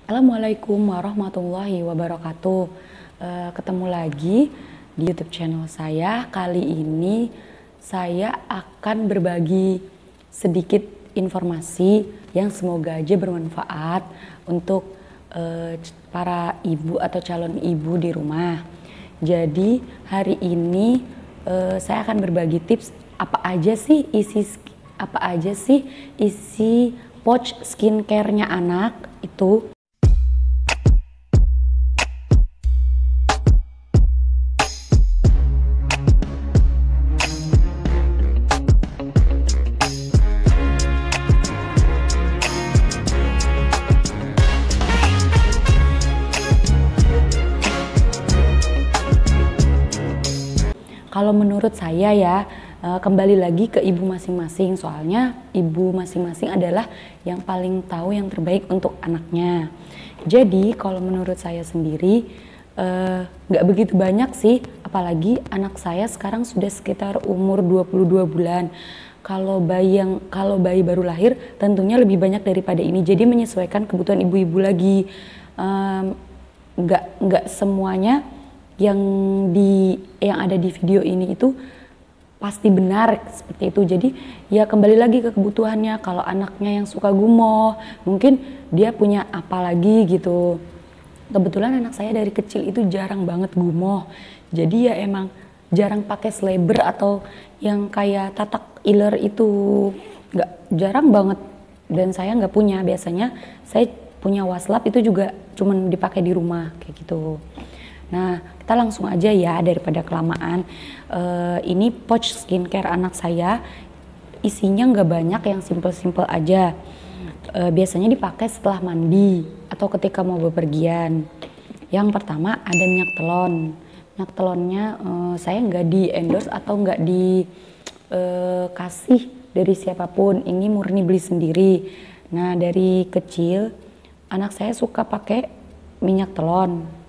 Assalamualaikum warahmatullahi wabarakatuh. Ketemu lagi di YouTube channel saya. Kali ini saya akan berbagi sedikit informasi yang semoga aja bermanfaat untuk para ibu atau calon ibu di rumah. Jadi hari ini saya akan berbagi tips apa aja sih isi pouch skincare-nya anak itu. Kalau menurut saya ya, kembali lagi ke ibu masing-masing, soalnya ibu masing-masing adalah yang paling tahu yang terbaik untuk anaknya. Jadi kalau menurut saya sendiri nggak begitu banyak sih, apalagi anak saya sekarang sudah sekitar umur 22 bulan. Kalau bayi baru lahir tentunya lebih banyak daripada ini. Jadi menyesuaikan kebutuhan ibu-ibu lagi. Nggak semuanya yang ada di video ini itu pasti benar seperti itu. Jadi ya kembali lagi ke kebutuhannya. Kalau anaknya yang suka gumoh, mungkin dia punya apa lagi gitu. Kebetulan anak saya dari kecil itu jarang banget gumoh. Jadi ya emang jarang pakai slebber atau yang kayak tatak iler itu, jarang banget. Dan saya nggak punya. Biasanya saya punya waslap itu juga cuman dipakai di rumah kayak gitu. Nah, kita langsung aja ya daripada kelamaan. Ini pouch skincare anak saya, isinya nggak banyak, yang simple-simple aja. Biasanya dipakai setelah mandi atau ketika mau bepergian. Yang pertama ada minyak telon. Minyak telonnya saya nggak di endorse atau nggak dikasih dari siapapun. Ini murni beli sendiri. Nah, dari kecil anak saya suka pakai minyak telon.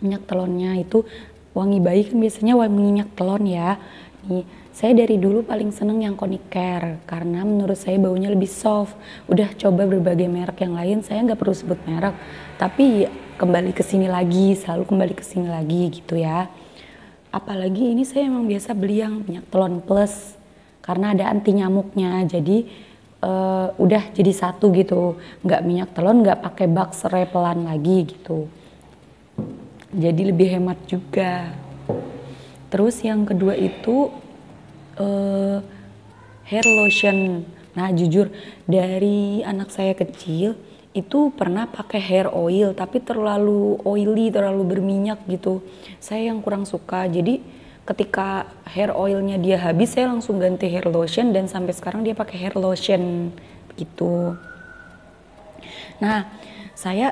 Minyak telonnya itu wangi bayi, kan biasanya wangi minyak telon ya. Nih, saya dari dulu paling seneng yang Conicare karena menurut saya baunya lebih soft. Udah coba berbagai merek yang lain, saya nggak perlu sebut merek, tapi kembali ke sini lagi, selalu kembali ke sini lagi gitu ya. Apalagi ini saya emang biasa beli yang minyak telon plus karena ada anti nyamuknya. Jadi udah jadi satu gitu, nggak minyak telon, nggak pakai box repellent lagi gitu. Jadi lebih hemat juga. Terus yang kedua itu hair lotion. Nah jujur dari anak saya kecil itu pernah pakai hair oil tapi terlalu oily, terlalu berminyak gitu. Saya yang kurang suka. Jadi ketika hair oilnya dia habis, saya langsung ganti hair lotion dan sampai sekarang dia pakai hair lotion gitu. Nah saya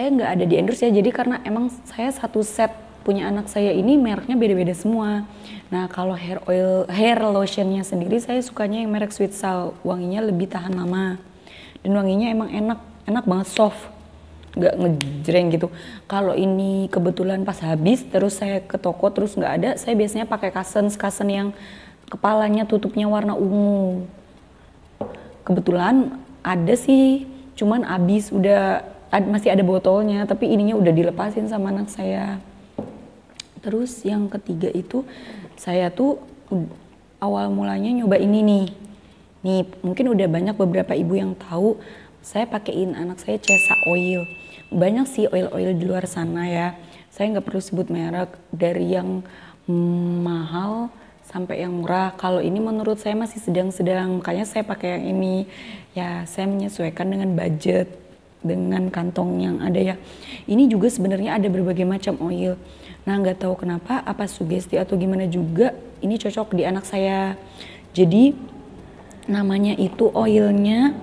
nggak ada di endorse ya, jadi karena emang saya satu set punya anak saya ini mereknya beda-beda semua. Nah kalau hair lotionnya sendiri saya sukanya yang merek Sweet Salt, wanginya lebih tahan lama dan wanginya emang enak banget, soft, nggak ngejreng gitu. Kalau ini kebetulan pas habis terus saya ke toko terus nggak ada, saya biasanya pakai kasen yang kepalanya tutupnya warna ungu. Kebetulan ada sih, cuman habis, masih ada botolnya, tapi ininya udah dilepasin sama anak saya. Terus yang ketiga itu saya tuh awal mulanya nyoba ini nih. Nih mungkin udah banyak beberapa ibu yang tahu, saya pakein anak saya Cesa Oil. Banyak sih oil-oil di luar sana ya. Saya nggak perlu sebut merek, dari yang mahal sampai yang murah. Kalau ini menurut saya masih sedang-sedang, makanya saya pakai yang ini. Ya saya menyesuaikan dengan budget, dengan kantong yang ada ya. Ini juga sebenarnya ada berbagai macam oil. Nah nggak tahu kenapa, apa sugesti atau gimana juga, ini cocok di anak saya. Jadi namanya itu oilnya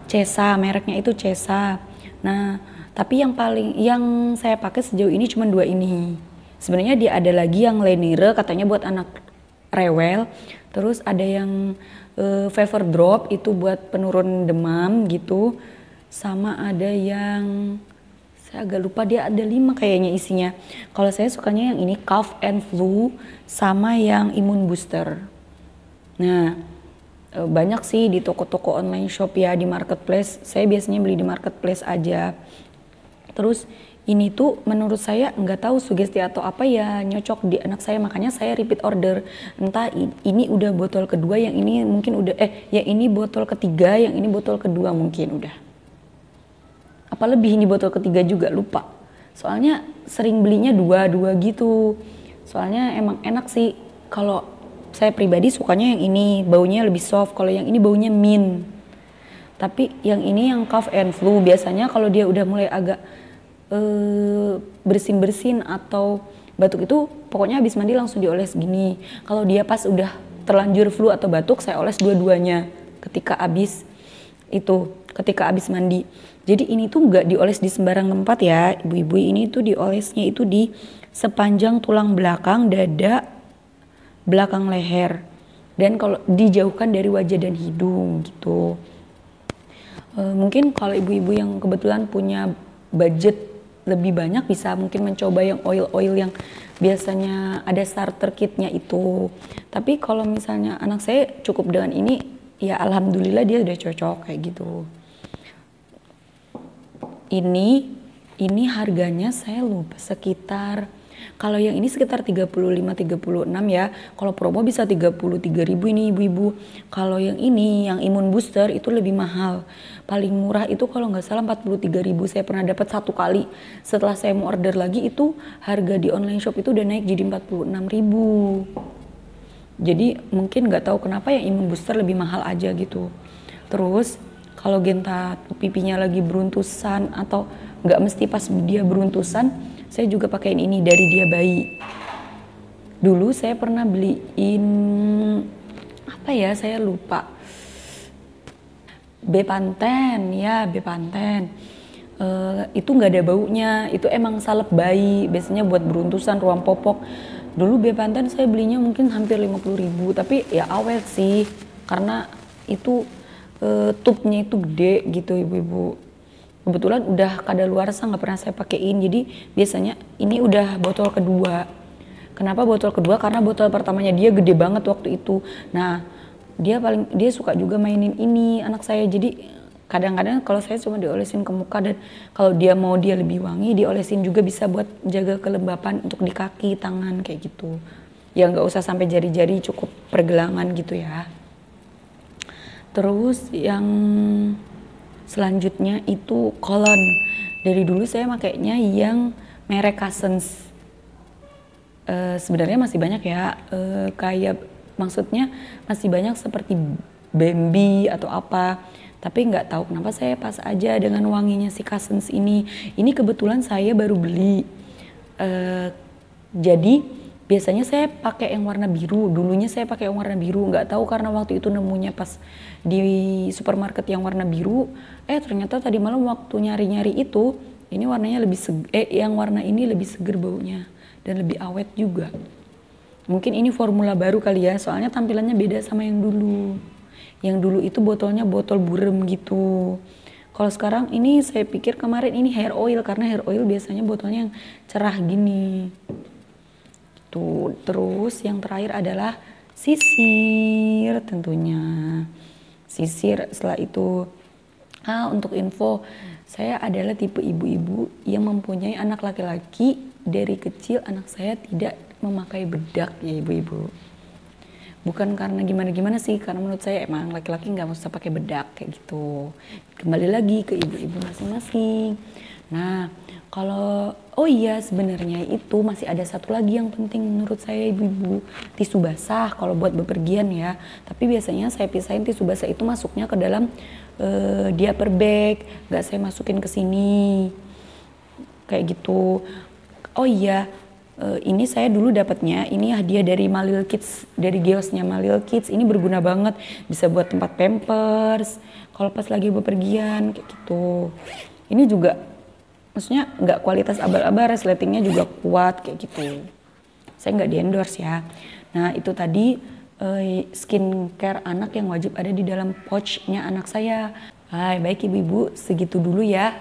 Cesa, mereknya itu Cesa. Nah tapi yang saya pakai sejauh ini cuma dua ini. Sebenarnya dia ada lagi yang Lenire, katanya buat anak rewel. Terus ada yang Fever Drop, itu buat penurun demam gitu. Sama ada yang saya agak lupa, dia ada 5 kayaknya isinya. Kalau saya sukanya yang ini Cough and Flu sama yang Immune Booster. Nah Banyak sih di toko-toko online shop ya, di marketplace. Saya biasanya beli di marketplace aja. Terus ini tuh menurut saya nggak tahu sugesti atau apa ya nyocok di anak saya, makanya saya repeat order. Entah ini udah botol kedua, yang ini mungkin udah yang ini botol ketiga, yang ini botol kedua mungkin udah. Apa lebih ini botol ketiga juga lupa. Soalnya sering belinya dua gitu. Soalnya emang enak sih. Kalau saya pribadi sukanya yang ini, baunya lebih soft. Kalau yang ini baunya mint. Tapi yang ini yang cough and flu, biasanya kalau dia udah mulai agak bersin-bersin atau batuk itu pokoknya habis mandi langsung dioles gini. Kalau dia pas udah terlanjur flu atau batuk, saya oles dua-duanya ketika habis mandi. Jadi ini tuh nggak dioles di sembarang tempat ya ibu-ibu, ini tuh diolesnya itu di sepanjang tulang belakang, dada, belakang leher, dan kalau dijauhkan dari wajah dan hidung gitu. Mungkin kalau ibu-ibu yang kebetulan punya budget lebih banyak bisa mungkin mencoba yang oil-oil yang biasanya ada starter kitnya itu. Tapi kalau misalnya anak saya cukup dengan ini, ya alhamdulillah dia udah cocok kayak gitu. Ini harganya saya lupa, sekitar, kalau yang ini sekitar 35-36 ya. Kalau promo bisa 33.000 ini ibu-ibu. Kalau yang ini, yang imun booster itu lebih mahal. Paling murah itu kalau nggak salah 43.000. Saya pernah dapat satu kali. Setelah saya mau order lagi itu harga di online shop itu udah naik jadi 46.000. Jadi mungkin nggak tahu kenapa yang imun booster lebih mahal aja gitu. Terus kalau Genta pipinya lagi beruntusan atau nggak mesti pas dia beruntusan, saya juga pakein ini dari Dia Bayi. Dulu saya pernah beliin apa ya, saya lupa. Bepanthen ya, Bepanthen. Itu nggak ada baunya, itu emang salep bayi, biasanya buat beruntusan, ruam popok. Dulu Bepanthen saya belinya mungkin hampir 50.000, tapi ya awet sih, karena itu tubnya itu gede gitu ibu-ibu. Kebetulan udah kadaluarsa, nggak pernah saya pakein, jadi biasanya ini udah botol kedua. Kenapa botol kedua? Karena botol pertamanya dia gede banget waktu itu. Nah, dia suka juga mainin ini anak saya, jadi kadang-kadang kalau saya cuma diolesin ke muka, dan kalau dia mau dia lebih wangi diolesin juga bisa buat jaga kelembapan untuk di kaki, tangan kayak gitu. Ya nggak usah sampai jari-jari, cukup pergelangan gitu ya. Terus yang selanjutnya itu kolon. Dari dulu saya makainya yang merek Cousins. Sebenarnya masih banyak ya, kayak maksudnya masih banyak seperti Bambi atau apa. Tapi nggak tahu kenapa saya pas aja dengan wanginya si Cousins ini. Ini kebetulan saya baru beli. Jadi biasanya saya pakai yang warna biru. Dulunya saya pakai yang warna biru. Nggak tahu karena waktu itu nemunya pas di supermarket yang warna biru. Ternyata tadi malam waktu nyari-nyari itu, ini warnanya lebih yang warna ini lebih seger baunya dan lebih awet juga. Mungkin ini formula baru kali ya, soalnya tampilannya beda sama yang dulu. Yang dulu itu botolnya botol burem gitu. Kalau sekarang ini saya pikir kemarin ini hair oil, karena hair oil biasanya botolnya yang cerah gini. Tuh, terus yang terakhir adalah sisir tentunya. Sisir setelah itu. Untuk info, saya adalah tipe ibu-ibu yang mempunyai anak laki-laki. Dari kecil anak saya tidak memakai bedak ya ibu-ibu. Bukan karena gimana-gimana sih, karena menurut saya emang laki-laki nggak usah pakai bedak kayak gitu. Kembali lagi ke ibu-ibu masing-masing. Nah, kalau sebenarnya itu masih ada satu lagi yang penting menurut saya ibu-ibu, tisu basah kalau buat bepergian ya. Tapi biasanya saya pisahin tisu basah itu masuknya ke dalam diaper bag, nggak saya masukin ke sini kayak gitu. Ini saya dulu dapatnya, ini hadiah dari Malil Kids, dari Geosnya Malil Kids. Ini berguna banget, bisa buat tempat pampers kalau pas lagi bepergian kayak gitu. Ini juga maksudnya nggak kualitas abal-abal, resletingnya juga kuat kayak gitu. Saya nggak di-endorse ya. Nah itu tadi skincare anak yang wajib ada di dalam pouchnya anak saya. Baik ibu-ibu, segitu dulu ya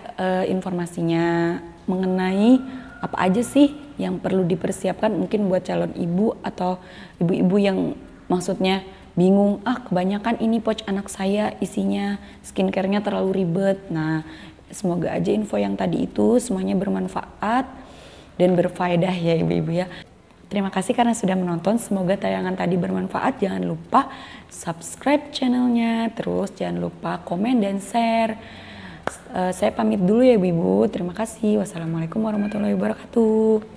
informasinya mengenai apa aja sih yang perlu dipersiapkan mungkin buat calon ibu atau ibu-ibu yang maksudnya bingung, kebanyakan ini pouch anak saya isinya skincare-nya terlalu ribet. Nah, semoga aja info yang tadi itu semuanya bermanfaat dan berfaedah ya ibu-ibu ya. Terima kasih karena sudah menonton, semoga tayangan tadi bermanfaat. Jangan lupa subscribe channelnya, terus jangan lupa komen dan share. Saya pamit dulu ya ibu-ibu, terima kasih. Wassalamualaikum warahmatullahi wabarakatuh.